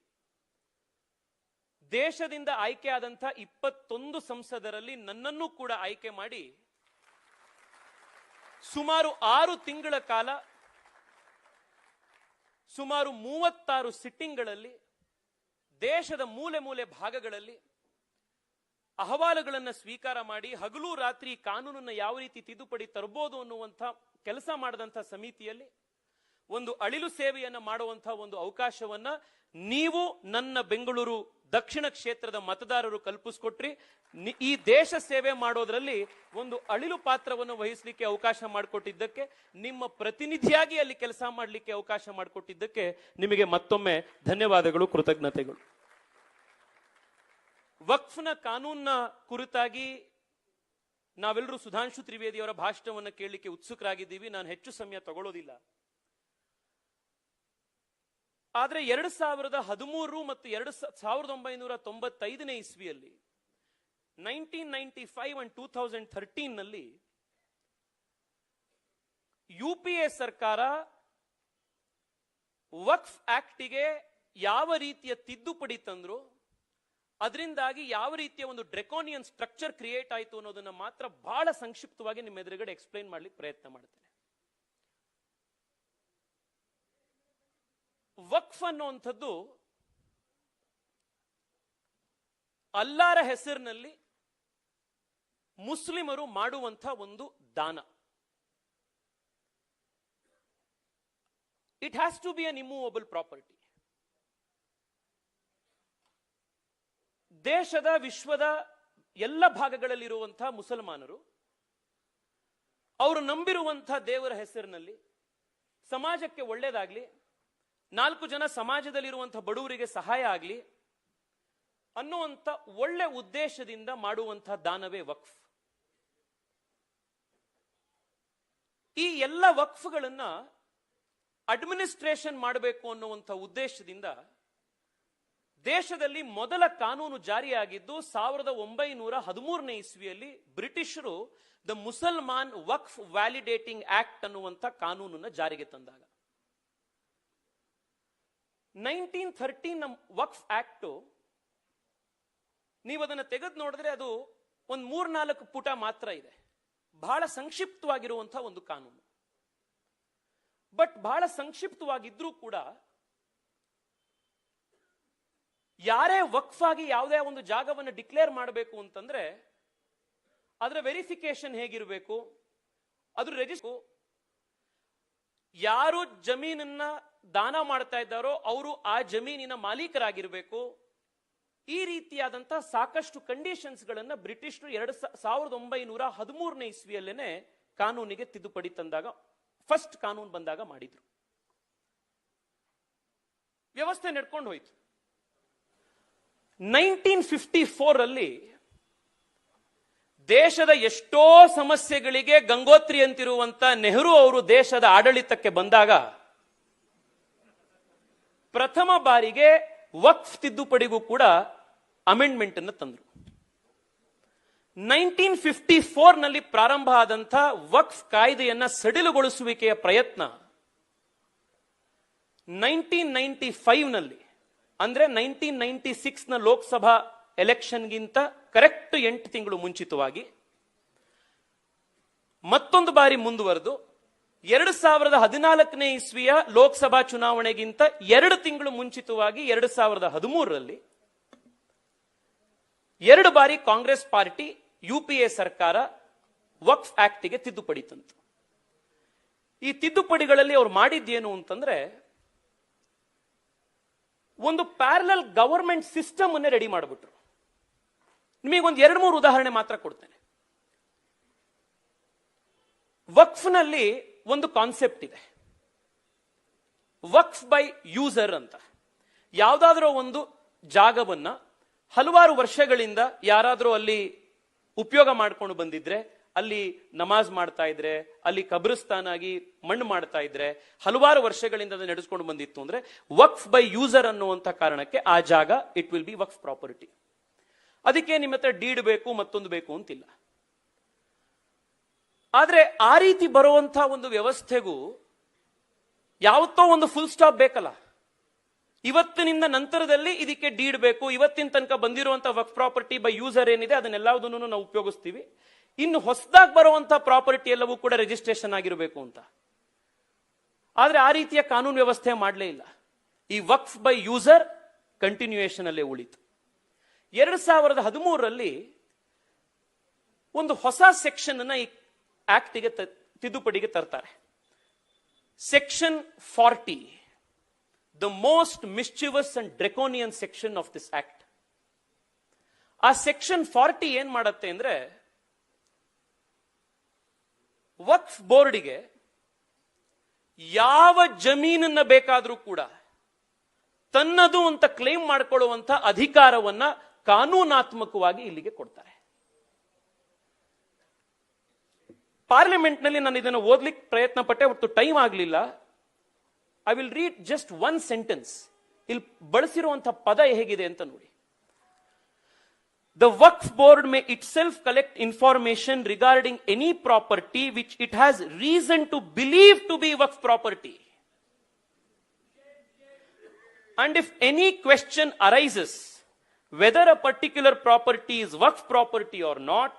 ದೇಶದಿಂದ ಆಯ್ಕೆಯಾದಂತಹ 21 ಸಂಸದರಲ್ಲಿ ನನ್ನನ್ನು ಕೂಡ ಆಯ್ಕೆ ಮಾಡಿ ಸುಮಾರು 6 ತಿಂಗಳ ಕಾಲ ಸುಮಾರು 36 ಸಿಟ್ಟಿಂಗ್ಗಳಲ್ಲಿ ದೇಶದ ಮೂಲೆ ಮೂಲೆ ಭಾಗಗಳಲ್ಲಿ ಅಹವಾಲುಗಳನ್ನು ಸ್ವೀಕಾರ ಮಾಡಿ ಹಗಲು ರಾತ್ರಿ ಕಾನೂನನ್ನು ಯಾವ ರೀತಿ ತಿದ್ದುಪಡಿ ತರಬಹುದು ಅನ್ನುವಂಥ ಕೆಲಸ ಮಾಡಿದಂಥ ಸಮಿತಿಯಲ್ಲಿ ಒಂದು ಅಳಿಲು ಸೇವೆಯನ್ನು ಮಾಡುವಂತಹ ಒಂದು ಅವಕಾಶವನ್ನ ನೀವು ನನ್ನ ಬೆಂಗಳೂರು ದಕ್ಷಿಣ ಕ್ಷೇತ್ರದ ಮತದಾರರು ಕಲ್ಪಿಸಿಕೊಟ್ರಿ. ಈ ದೇಶ ಸೇವೆ ಮಾಡೋದ್ರಲ್ಲಿ ಒಂದು ಅಳಿಲು ಪಾತ್ರವನ್ನು ವಹಿಸಲಿಕ್ಕೆ ಅವಕಾಶ ಮಾಡಿಕೊಟ್ಟಿದ್ದಕ್ಕೆ, ನಿಮ್ಮ ಪ್ರತಿನಿಧಿಯಾಗಿ ಅಲ್ಲಿ ಕೆಲಸ ಮಾಡಲಿಕ್ಕೆ ಅವಕಾಶ ಮಾಡಿಕೊಟ್ಟಿದ್ದಕ್ಕೆ ನಿಮಗೆ ಮತ್ತೊಮ್ಮೆ ಧನ್ಯವಾದಗಳು, ಕೃತಜ್ಞತೆಗಳು. ವಕ್ಫ್ನ ಕಾನೂನಿನ ಕುರಿತಾಗಿ ನಾವೆಲ್ಲರೂ ಸುಧಾಂಶು ತ್ರಿವೇದಿಯವರ ಭಾಷಣವನ್ನು ಕೇಳಲಿಕ್ಕೆ ಉತ್ಸುಕರಾಗಿದ್ದೀವಿ. ನಾನು ಹೆಚ್ಚು ಸಮಯ ತಗೊಳ್ಳೋದಿಲ್ಲ. ಆದ್ರೆ 2013 ಮತ್ತು 1995ನೇ ಇಸ್ವಿಯಲ್ಲಿ 1995 and 2013 ನಲ್ಲಿ ಯುಪಿಎ ಸರ್ಕಾರ ವಕ್ಫ್ ಆಕ್ಟ್ಗೆ ಯಾವ ರೀತಿಯ ತಿದ್ದುಪಡಿ ತಂದ್ರು, ಅದರಿಂದಾಗಿ ಯಾವ ರೀತಿಯ ಒಂದು ಡ್ರೆಕೋನಿಯನ್ ಸ್ಟ್ರಕ್ಚರ್ ಕ್ರಿಯೇಟ್ ಆಯಿತು ಅನ್ನೋದನ್ನ ಮಾತ್ರ ಬಹಳ ಸಂಕ್ಷಿಪ್ತವಾಗಿ ನಿಮ್ಮ ಎದುರುಗಡೆ ಎಕ್ಸ್ಪ್ಲೈನ್ ಮಾಡ್ಲಿಕ್ಕೆ ಪ್ರಯತ್ನ ಮಾಡ್ತೇನೆ. ವಕ್ಫ್ ಅನ್ನುವಂಥದ್ದು ಅಲ್ಲಾರ ಹೆಸರಿನಲ್ಲಿ ಮುಸ್ಲಿಮರು ಮಾಡುವಂಥ ಒಂದು ದಾನ. It has to be an immovable property. ದೇಶದ ವಿಶ್ವದ ಎಲ್ಲ ಭಾಗಗಳಲ್ಲಿರುವಂತಹ ಮುಸಲ್ಮಾನರು ಅವರು ನಂಬಿರುವಂತಹ ದೇವರ ಹೆಸರಿನಲ್ಲಿ ಸಮಾಜಕ್ಕೆ ಒಳ್ಳೆಯದಾಗ್ಲಿ, 4 ಜನ ಸಮಾಜದಲ್ಲಿರುವಂತಹ ಬಡವರಿಗೆ ಸಹಾಯ ಆಗಲಿ ಅನ್ನುವಂಥ ಒಳ್ಳೆ ಉದ್ದೇಶದಿಂದ ಮಾಡುವಂತಹ ದಾನವೇ ವಕ್ಫ್. ಈ ಎಲ್ಲ ವಕ್ಫ್ಗಳನ್ನ ಅಡ್ಮಿನಿಸ್ಟ್ರೇಷನ್ ಮಾಡಬೇಕು ಅನ್ನುವಂಥ ಉದ್ದೇಶದಿಂದ ದೇಶದಲ್ಲಿ ಮೊದಲ ಕಾನೂನು ಜಾರಿಯಾಗಿದ್ದು 1913ನೇ ಇಸ್ವಿಯಲ್ಲಿ ಬ್ರಿಟಿಷರು ದ ಮುಸಲ್ಮಾನ್ ವಕ್ಫ್ ವ್ಯಾಲಿಡೇಟಿಂಗ್ ಆಕ್ಟ್ ಅನ್ನುವಂಥ ಕಾನೂನನ್ನ ಜಾರಿಗೆ ತಂದಾಗ 1913 ವಕ್ಫ್ ಆಕ್ಟ್ ನೀವು ಅದನ್ನು ತೆಗೆದು ನೋಡಿದ್ರೆ ಅದು ಒಂದು 3-4 ಪುಟ ಮಾತ್ರ ಇದೆ. ಬಹಳ ಸಂಕ್ಷಿಪ್ತವಾಗಿರುವಂತಹ ಒಂದು ಕಾನೂನು. ಬಟ್ ಬಹಳ ಸಂಕ್ಷಿಪ್ತವಾಗಿದ್ರೂ ಕೂಡ ಯಾರೇ ವಕ್ಫ್ ಆಗಿ ಯಾವುದೇ ಒಂದು ಜಾಗವನ್ನು ಡಿಕ್ಲೇರ್ ಮಾಡಬೇಕು ಅಂತಂದ್ರೆ ಅದರ ವೆರಿಫಿಕೇಶನ್ ಹೇಗಿರಬೇಕು, ಅದ್ರ ರಿಜಿಸ್ಟರ್, ಯಾರು ಜಮೀನನ್ನ ದಾನ ಮಾಡ್ತಾ ಇದ್ದಾರೋ ಅವರು ಆ ಜಮೀನಿನ ಮಾಲೀಕರಾಗಿರ್ಬೇಕು. ಈ ರೀತಿಯಾದಂತಹ ಸಾಕಷ್ಟು ಕಂಡೀಷನ್ಸ್ ಗಳನ್ನ ಬ್ರಿಟಿಷರು 1913 ಇಸ್ವಿಯಲ್ಲೇನೆ ಕಾನೂನಿಗೆ ತಿದ್ದುಪಡಿ ತಂದಾಗ, ಫಸ್ಟ್ ಕಾನೂನು ಬಂದಾಗ ಮಾಡಿದ್ರು. ವ್ಯವಸ್ಥೆ ನಡ್ಕೊಂಡು ಹೋಯ್ತು. 1954 ಅಲ್ಲಿ ದೇಶದ ಎಷ್ಟೋ ಸಮಸ್ಯೆಗಳಿಗೆ ಗಂಗೋತ್ರಿ ಅಂತಿರುವಂತ ನೆಹರು ಅವರು ದೇಶದ ಆಡಳಿತಕ್ಕೆ ಬಂದಾಗ ಪ್ರಥಮ ಬಾರಿಗೆ ವಕ್ಫ್ ತಿದ್ದುಪಡಿಗೂ ಕೂಡ ಅಮೆಂಡ್ಮೆಂಟ್ ಅನ್ನು ತಂದರು. 1954 ನಲ್ಲಿ ಪ್ರಾರಂಭ ಆದಂಥ ವಕ್ಫ್ ಕಾಯ್ದೆಯನ್ನ ಸಡಿಲುಗೊಳಿಸುವಿಕೆಯ ಪ್ರಯತ್ನ 1995 ನಲ್ಲಿ ಅಂದ್ರೆ 1996 ನ ಲೋಕಸಭಾ ಎಲೆಕ್ಷನ್ಗಿಂತ ಕರೆಕ್ಟ್ 8 ತಿಂಗಳು ಮುಂಚಿತವಾಗಿ ಮತ್ತೊಂದು ಬಾರಿ ಮುಂದುವರೆದು 2014 ಇಸ್ವಿಯ ಲೋಕಸಭಾ ಚುನಾವಣೆಗಿಂತ 2 ತಿಂಗಳು ಮುಂಚಿತವಾಗಿ 2013 ರಲ್ಲಿ 2 ಬಾರಿ ಕಾಂಗ್ರೆಸ್ ಪಾರ್ಟಿ ಯುಪಿಎ ಸರ್ಕಾರ ವಕ್ಫ್ ಆಕ್ಟ್ಗೆ ತಿದ್ದುಪಡಿ ತಂತು. ಈ ತಿದ್ದುಪಡಿಗಳಲ್ಲಿ ಅವ್ರು ಮಾಡಿದ್ದೇನು ಅಂತಂದ್ರೆ ಒಂದು ಪ್ಯಾರಲಲ್ ಗವರ್ಮೆಂಟ್ ಸಿಸ್ಟಮ್ ಅನ್ನೇ ರೆಡಿ ಮಾಡಿಬಿಟ್ರು. ನಿಮಗೆ ಒಂದು 2-3 ಉದಾಹರಣೆ ಮಾತ್ರ ಕೊಡ್ತೇನೆ. ವಕ್ಫ್ನಲ್ಲಿ ಒಂದು ಕಾನ್ಸೆಪ್ಟ್ ಇದೆ, ವಕ್ಫ್ ಬೈ ಯೂಸರ್ ಅಂತ. ಯಾವುದಾದ್ರೂ ಒಂದು ಜಾಗವನ್ನ ಹಲವಾರು ವರ್ಷಗಳಿಂದ ಯಾರಾದರೂ ಅಲ್ಲಿ ಉಪಯೋಗ ಮಾಡ್ಕೊಂಡು ಬಂದಿದ್ರೆ, ಅಲ್ಲಿ ನಮಾಜ್ ಮಾಡ್ತಾ ಇದ್ರೆ, ಅಲ್ಲಿ ಕಬ್ರಿಸ್ತಾನ್ ಆಗಿ ಮಣ್ಣು ಮಾಡ್ತಾ ಇದ್ರೆ, ಹಲವಾರು ವರ್ಷಗಳಿಂದ ಅದು ನಡೆಸ್ಕೊಂಡು ಬಂದಿತ್ತು ಅಂದ್ರೆ ವಕ್ಫ್ ಬೈ ಯೂಸರ್ ಅನ್ನುವಂಥ ಕಾರಣಕ್ಕೆ ಆ ಜಾಗ it will B Waqf property. ಅದಕ್ಕೆ ನಿಮ್ಮ ಹತ್ರ ಡೀಡ್ ಬೇಕು ಮತ್ತೊಂದು ಬೇಕು ಅಂತಿಲ್ಲ. ಆದ್ರೆ ಆ ರೀತಿ ಬರುವಂತ ಒಂದು ವ್ಯವಸ್ಥೆಗೂ ಯಾವತ್ತೋ ಒಂದು ಫುಲ್ ಸ್ಟಾಪ್ ಬೇಕಲ್ಲ. ಇವತ್ತಿನಿಂದ ನಂತರದಲ್ಲಿ ಇದಕ್ಕೆ ಡೀಡ್ ಬೇಕು, ಇವತ್ತಿನ ತನಕ ಬಂದಿರುವಂತಹ ವಕ್ಫ್ ಪ್ರಾಪರ್ಟಿ ಬೈ ಯೂಸರ್ ಏನಿದೆ ಅದನ್ನೆಲ್ಲದನ್ನು ನಾವು ಉಪಯೋಗಿಸ್ತೀವಿ, ಇನ್ನು ಹೊಸದಾಗಿ ಬರುವಂತಹ ಪ್ರಾಪರ್ಟಿ ಎಲ್ಲವೂ ಕೂಡ ರಿಜಿಸ್ಟ್ರೇಷನ್ ಆಗಿರಬೇಕು ಅಂತ. ಆದ್ರೆ ಆ ರೀತಿಯ ಕಾನೂನು ವ್ಯವಸ್ಥೆ ಮಾಡಲೇ ಇಲ್ಲ. ಈ ವಕ್ಫ್ ಬೈ ಯೂಸರ್ ಕಂಟಿನ್ಯೂಯೇಷನ್ ಅಲ್ಲೇ ಉಳಿತು. 2013 ರಲ್ಲಿ ಒಂದು ಹೊಸ ಸೆಕ್ಷನ್ ಅನ್ನ ಈ ಆಕ್ಟ್ಗೆ ತಿದ್ದುಪಡಿಗೆ ತರ್ತಾರೆ. Section 40, the most ಮಿಸ್ಚಿವಸ್ and ಡ್ರೆಕೋನಿಯನ್ section of this act. ಆ ಸೆಕ್ಷನ್ 40 ಏನ್ ಮಾಡತ್ತೆ ಅಂದ್ರೆ ವಕ್ಫ್ ಬೋರ್ಡ್ಗೆ ಯಾವ ಜಮೀನನ್ನ ಬೇಕಾದ್ರೂ ಕೂಡ ತನ್ನದು ಅಂತ ಕ್ಲೇಮ್ ಮಾಡಿಕೊಳ್ಳುವಂತ ಅಧಿಕಾರವನ್ನ ಕಾನೂನಾತ್ಮಕವಾಗಿ ಇಲ್ಲಿಗೆ ಕೊಡ್ತಾರೆ. ಪಾರ್ಲಿಮೆಂಟ್ ನಲ್ಲಿ ನಾನು ಇದನ್ನು ಓದ್ಲಿಕ್ಕೆ ಪ್ರಯತ್ನ ಪಟ್ಟೆ, ಹೊರತು ಟೈಮ್ ಆಗಲಿಲ್ಲ. I will read just 1 sentence. ಇಲ್ಲಿ ಬಳಸಿರುವಂತಹ ಪದ ಹೇಗಿದೆ ಅಂತ ನೋಡಿ. The Waqf Board may itself collect information regarding any property which it has reason to believe to be Waqf property. And if any question arises whether a particular property is Waqf property or not,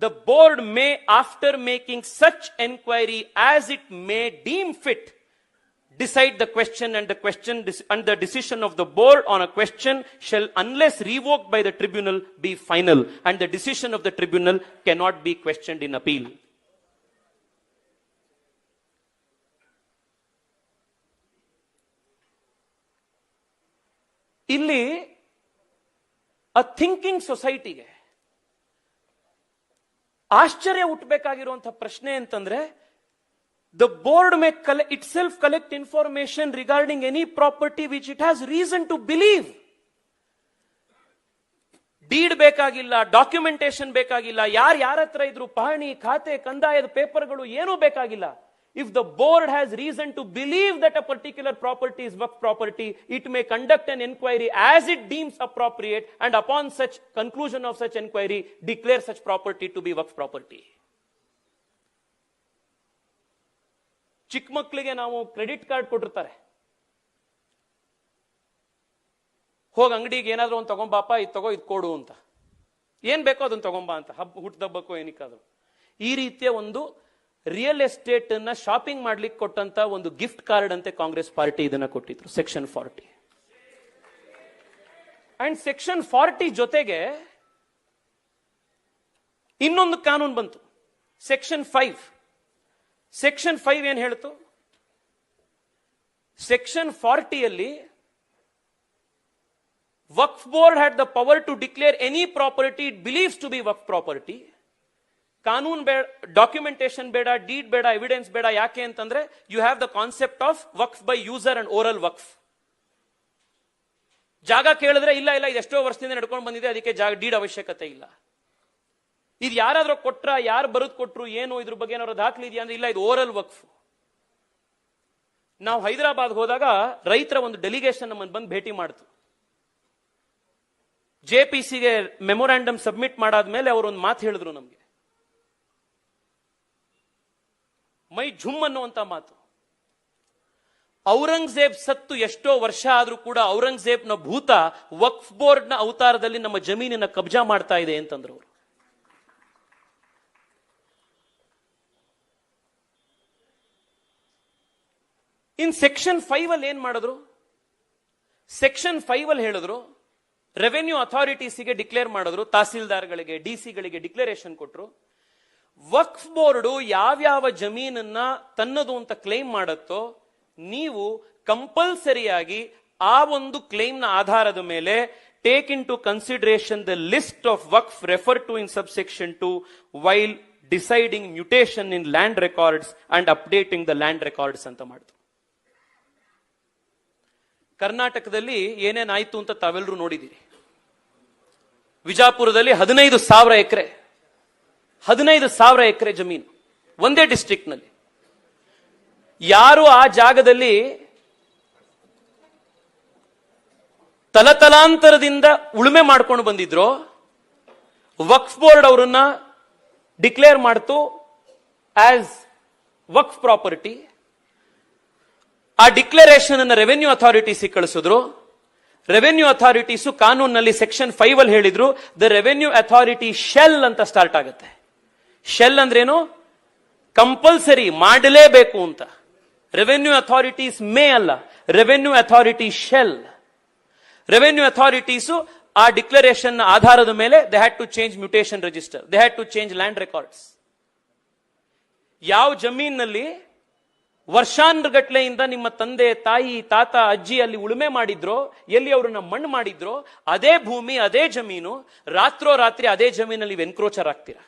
the board may, after making such enquiry as it may deem fit, decide the question, and the decision of the board on a question shall, unless revoked by the tribunal, be final, and the decision of the tribunal cannot be questioned in appeal. ಇಲ್ಲಿ a thinking society-ಗೆ ಆಶ್ಚರ್ಯ ಹುಟ್ಟಬೇಕಾಗಿರುವಂತಹ ಪ್ರಶ್ನೆ ಅಂತಂದ್ರೆ, the board may itself collect information regarding any property which it has reason to believe. Deed ಬೇಕಾಗಿಲ್ಲ, documentation ಬೇಕಾಗಿಲ್ಲ, ಯಾರ ಹತ್ರ ಇದ್ರು ಪಹಣಿ, ಖಾತೆ, ಕಂದಾಯದ ಪೇಪರ್ಗಳು ಏನೂ ಬೇಕಾಗಿಲ್ಲ. If the board has reason to believe that a particular property is Waqf property, it may conduct an inquiry as it deems appropriate, and upon such conclusion of such inquiry, declare such property to be Waqf property. ಚಿಕ್ಕ ಮಕ್ಕಳಿಗೆ ನಾವು credit card ಕೊಟ್ಟಿರ್ತಾರೆ, ಹೋಗಿ ಅಂಗಡಿಗೆ ಏನಾದ್ರೂ ಒಂದು ತಗೊಂಬಾಪ, ಇದು ತಗೋ, ಇದು ಕೊಡು ಅಂತ, ಏನ್ ಬೇಕೋ ಅದನ್ನ ತಗೊಂಬಾ ಅಂತ, ಹುಟ್ಟದಬ್ಬಕ್ಕೋ ಏನಕ್ಕಾದ್ರು. ಈ ರೀತಿಯ ಒಂದು ರಿಯಲ್ ಎಸ್ಟೇಟ್ ಅನ್ನ ಶಾಪಿಂಗ್ ಮಾಡ್ಲಿಕ್ಕೆ ಕೊಟ್ಟಂತ ಒಂದು ಗಿಫ್ಟ್ ಕಾರ್ಡ್ ಅಂತೆ ಕಾಂಗ್ರೆಸ್ ಪಾರ್ಟಿ ಇದನ್ನ ಕೊಟ್ಟಿದ್ರು, ಸೆಕ್ಷನ್ 40. ಅಂಡ್ ಸೆಕ್ಷನ್ 40 ಜೊತೆಗೆ ಇನ್ನೊಂದು ಕಾನೂನು ಬಂತು, ಸೆಕ್ಷನ್ 5. ಸೆಕ್ಷನ್ 5 ಏನ್ ಹೇಳ್ತು? ಸೆಕ್ಷನ್ 40ಯಲ್ಲಿ Waqf board had the power to declare any property it believes to be Waqf property. ಕಾನೂನ್ ಬೇಡ, ಡಾಕ್ಯುಮೆಂಟೇಶನ್ ಬೇಡ, ಡೀಡ್ ಬೇಡ, ಎವಿಡೆನ್ಸ್ ಬೇಡ. ಯಾಕೆ ಅಂತಂದ್ರೆ you have the concept of Waqf by user and oral Waqf. ಜಾಗ ಕೇಳಿದ್ರೆ ಇಲ್ಲ ಇಲ್ಲ ಇದು ಎಷ್ಟೋ ವರ್ಷದಿಂದ ನಡ್ಕೊಂಡು ಬಂದಿದೆ, ಅದಕ್ಕೆ ಜಾಗ ಡೀಡ್ ಅವಶ್ಯಕತೆ ಇಲ್ಲ. ಇದು ಯಾರಾದ್ರೂ ಕೊಟ್ರ, ಯಾರು ಬರೆದು ಕೊಟ್ರು, ಏನು ಇದ್ರ ಬಗ್ಗೆ ಏನಾದ್ರು ದಾಖಲೆ ಇದೆಯಾ ಅಂದ್ರೆ ಇಲ್ಲ, ಇದು ಓರಲ್ ವಕ್ಫ್. ನಾವು ಹೈದರಾಬಾದ್ ಹೋದಾಗ ರೈತರ ಒಂದು ಡೆಲಿಗೇಷನ್ ನಮ್ಮನ್ನು ಬಂದು ಭೇಟಿ ಮಾಡ್ತು. ಜೆಪಿಸಿಗೆ ಮೆಮೊರಾಂಡಮ್ ಸಬ್ಮಿಟ್ ಮಾಡಾದ್ಮೇಲೆ ಅವರು ಒಂದು ಮಾತು ಹೇಳಿದ್ರು ನಮ್ಗೆ, ಮೈ ಝುಮ್ ಅನ್ನುವಂತ ಮಾತು. ಔರಂಗಜೇಬ್ ಸತ್ತು ಎಷ್ಟೋ ವರ್ಷ ಆದ್ರೂ ಕೂಡ ಔರಂಗಜೇಬ್ನ ಭೂತ ವಕ್ಫ್ ಬೋರ್ಡ್ನ ಅವತಾರದಲ್ಲಿ ನಮ್ಮ ಜಮೀನಿನ ಕಬ್ಜಾ ಮಾಡ್ತಾ ಇದೆ ಅಂತಂದ್ರು ಅವರು. ಇನ್ ಸೆಕ್ಷನ್ 5 ಅಲ್ಲಿ ಏನ್ ಮಾಡಿದ್ರು? ಸೆಕ್ಷನ್ 5 ಅಲ್ಲಿ ಹೇಳಿದ್ರು, ರೆವೆನ್ಯೂ ಅಥಾರಿಟೀಸ್ಗೆ ಡಿಕ್ಲೇರ್ ಮಾಡಿದ್ರು, ತಹಸೀಲ್ದಾರ್ಗಳಿಗೆ, ಡಿಸಿಗಳಿಗೆ ಡಿಕ್ಲರೇಷನ್ ಕೊಟ್ರು. ವಕ್ಫ್ ಬೋರ್ಡು ಯಾವ್ಯಾವ ಜಮೀನನ್ನ ತನ್ನದು ಅಂತ ಕ್ಲೈಮ್ ಮಾಡುತ್ತೋ ನೀವು ಕಂಪಲ್ಸರಿಯಾಗಿ ಆ ಒಂದು ಕ್ಲೈಮ್ ನ ಆಧಾರದ ಮೇಲೆ take into consideration the list of Waqf refer to in subsection 2 while deciding mutation in land records and updating the land records ಅಂತ ಮಾಡಿದ್ರು. ಕರ್ನಾಟಕದಲ್ಲಿ ಏನೇನಾಯ್ತು ಅಂತ ತಾವೆಲ್ಲರೂ ನೋಡಿದ್ದೀರಿ. ವಿಜಾಪುರದಲ್ಲಿ 15,000 ಎಕರೆ, 15,000 ಎಕರೆ ಜಮೀನು ಒಂದೇ ಡಿಸ್ಟ್ರಿಕ್ಟ್ ನಲ್ಲಿ. ಯಾರು ಆ ಜಾಗದಲ್ಲಿ ತಲತಲಾಂತರದಿಂದ ಉಳುಮೆ ಮಾಡ್ಕೊಂಡು ಬಂದಿದ್ರೋ ವಕ್ಫ್ ಬೋರ್ಡ್ ಅವರನ್ನ ಡಿಕ್ಲೇರ್ ಮಾಡ್ತು ಆಸ್ ವಕ್ಫ್ ಪ್ರಾಪರ್ಟಿ. ಆ ಡಿಕ್ಲರೇಷನ್ ಅನ್ನು ರೆವೆನ್ಯೂ ಅಥಾರಿಟೀಸ್ ಕಳಿಸಿದ್ರು. ರೆವೆನ್ಯೂ ಅಥಾರಿಟೀಸ್ ಕಾನೂನಲ್ಲಿ ಸೆಕ್ಷನ್ 5 ಅಲ್ಲಿ ಹೇಳಿದ್ರು, ದ ರೆವೆನ್ಯೂ ಅಥಾರಿಟಿ ಶೆಲ್ ಅಂತ ಸ್ಟಾರ್ಟ್ ಆಗುತ್ತೆ. ಶೆಲ್ ಅಂದ್ರೇನು? ಕಂಪಲ್ಸರಿ, ಮಾಡಲೇಬೇಕು ಅಂತ. ರೆವೆನ್ಯೂ ಅಥಾರಿಟೀಸ್ ಮೇ ಅಲ್ಲ, revenue authority shall. Revenue authorities ಆ ಡಿಕ್ಲರೇಷನ್ ಆಧಾರದ ಮೇಲೆ they had to change mutation register, they had to change land records. ಯಾವ ಜಮೀನಲ್ಲಿ ವರ್ಷಾನುಗಟ್ಲೆಯಿಂದ ನಿಮ್ಮ ತಂದೆ, ತಾಯಿ, ತಾತ, ಅಜ್ಜಿ ಅಲ್ಲಿ ಉಳುಮೆ ಮಾಡಿದ್ರೋ, ಎಲ್ಲಿ ಅವರನ್ನ ಮಣ್ಣು ಮಾಡಿದ್ರೋ, ಅದೇ ಭೂಮಿ, ಅದೇ ಜಮೀನು, ರಾತ್ರೋರಾತ್ರಿ ಅದೇ ಜಮೀನಲ್ಲಿ ಎನ್ಕ್ರೋಚರ್ ಆಗ್ತೀರಾ.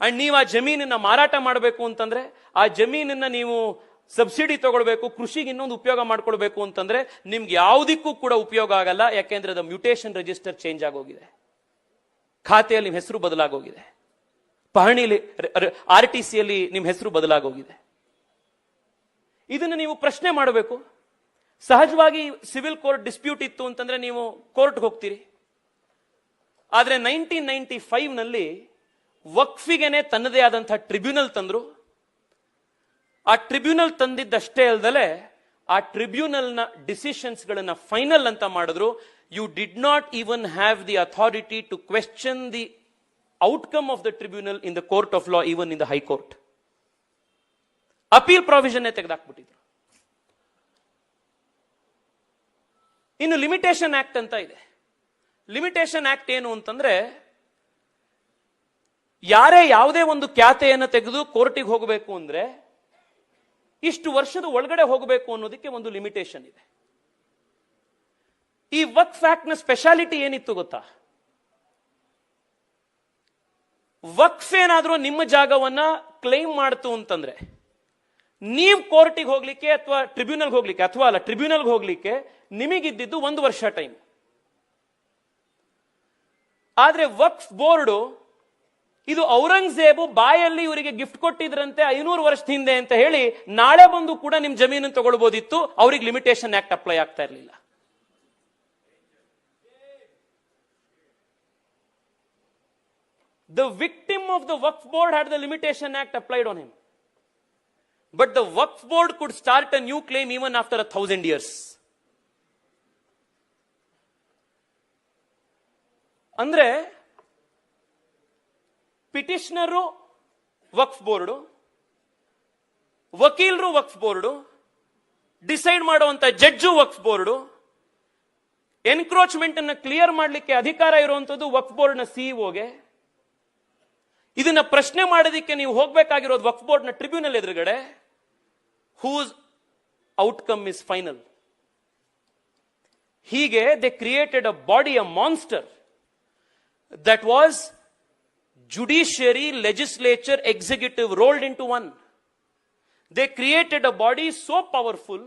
ಅಂಡ್ ನೀವು ಆ ಜಮೀನನ್ನ ಮಾರಾಟ ಮಾಡಬೇಕು ಅಂತಂದ್ರೆ, ಆ ಜಮೀನನ್ನ ನೀವು ಸಬ್ಸಿಡಿ ತಗೊಳ್ಬೇಕು, ಕೃಷಿಗೆ ಇನ್ನೊಂದು ಉಪಯೋಗ ಮಾಡ್ಕೊಳ್ಬೇಕು ಅಂತಂದ್ರೆ ನಿಮ್ಗೆ ಯಾವುದಕ್ಕೂ ಕೂಡ ಉಪಯೋಗ ಆಗಲ್ಲ. ಯಾಕೆಂದ್ರೆ ಅದು ಮ್ಯೂಟೇಷನ್ ರಿಜಿಸ್ಟರ್ ಚೇಂಜ್ ಆಗೋಗಿದೆ, ಖಾತೆಯಲ್ಲಿ ನಿಮ್ಮ ಹೆಸರು ಬದಲಾಗೋಗಿದೆ, ಪಹಣಿಲಿ RTCಯಲ್ಲಿ ನಿಮ್ಮ ಹೆಸರು ಬದಲಾಗೋಗಿದೆ. ಇದನ್ನು ನೀವು ಪ್ರಶ್ನೆ ಮಾಡಬೇಕು. ಸಹಜವಾಗಿ ಸಿವಿಲ್ ಕೋರ್ಟ್ ಡಿಸ್ಪ್ಯೂಟ್ ಇತ್ತು ಅಂತಂದ್ರೆ ನೀವು ಕೋರ್ಟ್ಗೆ ಹೋಗ್ತೀರಿ. ಆದ್ರೆ 1995 ನಲ್ಲಿ ವಕ್ಫಿಗೆನೆ ತನ್ನದೇ ಆದಂತಹ ಟ್ರಿಬ್ಯುನಲ್ ತಂದ್ರು. ಆ ಟ್ರಿಬ್ಯುನಲ್ ತಂದಿದ್ದಷ್ಟೇ ಅಲ್ಲದೆ ಆ ಟ್ರಿಬ್ಯುನಲ್ನ ಡಿಸಿಷನ್ಸ್ ಗಳನ್ನ ಫೈನಲ್ ಅಂತ ಮಾಡಿದ್ರು. You did not even have the authority to question the outcome of the tribunal in the court of law, even in the high court. Appeal provision ತೆಗೆದಾಕ್ಬಿಟ್ಟಿದ್ರು. ಇನ್ನು ಲಿಮಿಟೇಷನ್ ಆಕ್ಟ್ ಅಂತ ಇದೆ. ಲಿಮಿಟೇಷನ್ ಆಕ್ಟ್ ಏನು ಅಂತಂದ್ರೆ, ಯಾರೇ ಯಾವುದೇ ಒಂದು ಖ್ಯಾತೆಯನ್ನು ತೆಗೆದು ಕೋರ್ಟಿಗೆ ಹೋಗಬೇಕು ಅಂದ್ರೆ ಇಷ್ಟು ವರ್ಷದ ಒಳಗಡೆ ಹೋಗಬೇಕು ಅನ್ನೋದಕ್ಕೆ ಒಂದು ಲಿಮಿಟೇಷನ್ ಇದೆ. ಈ ವಕ್ಫ್ ಆಕ್ಟ್ ನ ಸ್ಪೆಷಾಲಿಟಿ ಏನಿತ್ತು ಗೊತ್ತಾ? ವಕ್ಫ್ ಏನಾದ್ರೂ ನಿಮ್ಮ ಜಾಗವನ್ನ ಕ್ಲೈಮ್ ಮಾಡ್ತು ಅಂತಂದ್ರೆ ನೀವು ಕೋರ್ಟಿಗೆ ಹೋಗ್ಲಿಕ್ಕೆ ಅಥವಾ ಟ್ರಿಬ್ಯುನಲ್ಗೆ ಹೋಗ್ಲಿಕ್ಕೆ, ಅಥವಾ ಅಲ್ಲ ಟ್ರಿಬ್ಯುನಲ್ಗೆ ಹೋಗ್ಲಿಕ್ಕೆ ನಿಮಗಿದ್ದಿದ್ದು 1 ವರ್ಷ ಟೈಮ್. ಆದ್ರೆ ವಕ್ಫ್ ಬೋರ್ಡು ಇದು ಔರಂಗಜೇಬು ಬಾಯಲ್ಲಿ ಇವರಿಗೆ ಗಿಫ್ಟ್ ಕೊಟ್ಟಿದ್ರಂತೆ 500 ವರ್ಷದ ಹಿಂದೆ ಅಂತ ಹೇಳಿ ನಾಳೆ ಬಂದು ಕೂಡ ನಿಮ್ ಜಮೀನನ್ನು ತಗೊಳ್ಬೋದಿತ್ತು. ಅವ್ರಿಗೆ ಲಿಮಿಟೇಷನ್ ಆಕ್ಟ್ ಅಪ್ಲೈ ಆಗ್ತಾ ಇರಲಿಲ್ಲ. The victim of the Waqf board had the limitation act applied on him. But the Waqf board could start a new claim even after 1,000 years. ಅಂದ್ರೆ ಪಿಟಿಷನರು ವಕ್ಫ್ ಬೋರ್ಡು, ವಕೀಲರು ವಕ್ಫ್ ಬೋರ್ಡು, ಡಿಸೈಡ್ ಮಾಡುವಂತ judge ವಕ್ಫ್ board, encroachment ಅನ್ನು clear ಮಾಡಲಿಕ್ಕೆ ಅಧಿಕಾರ ಇರುವಂತದ್ದು ವಕ್ಫ್ ಬೋರ್ಡ್ನ ಸಿಇಒಗೆ. ಇದನ್ನ ಪ್ರಶ್ನೆ ಮಾಡೋದಕ್ಕೆ ನೀವು ಹೋಗಬೇಕಾಗಿರೋದು ವಕ್ಫ್ ಬೋರ್ಡ್ನ ಟ್ರಿಬ್ಯುನಲ್ ಎದುರುಗಡೆ. Whose outcome is final. ಹೀಗೆ they created a body, a monster that was judiciary, legislature, executive rolled into one. They created a body so powerful,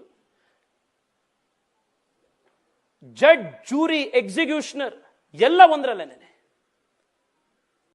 judge, jury, executioner, ಎಲ್ಲ ಒಂದರಲ್ಲೇನೆ.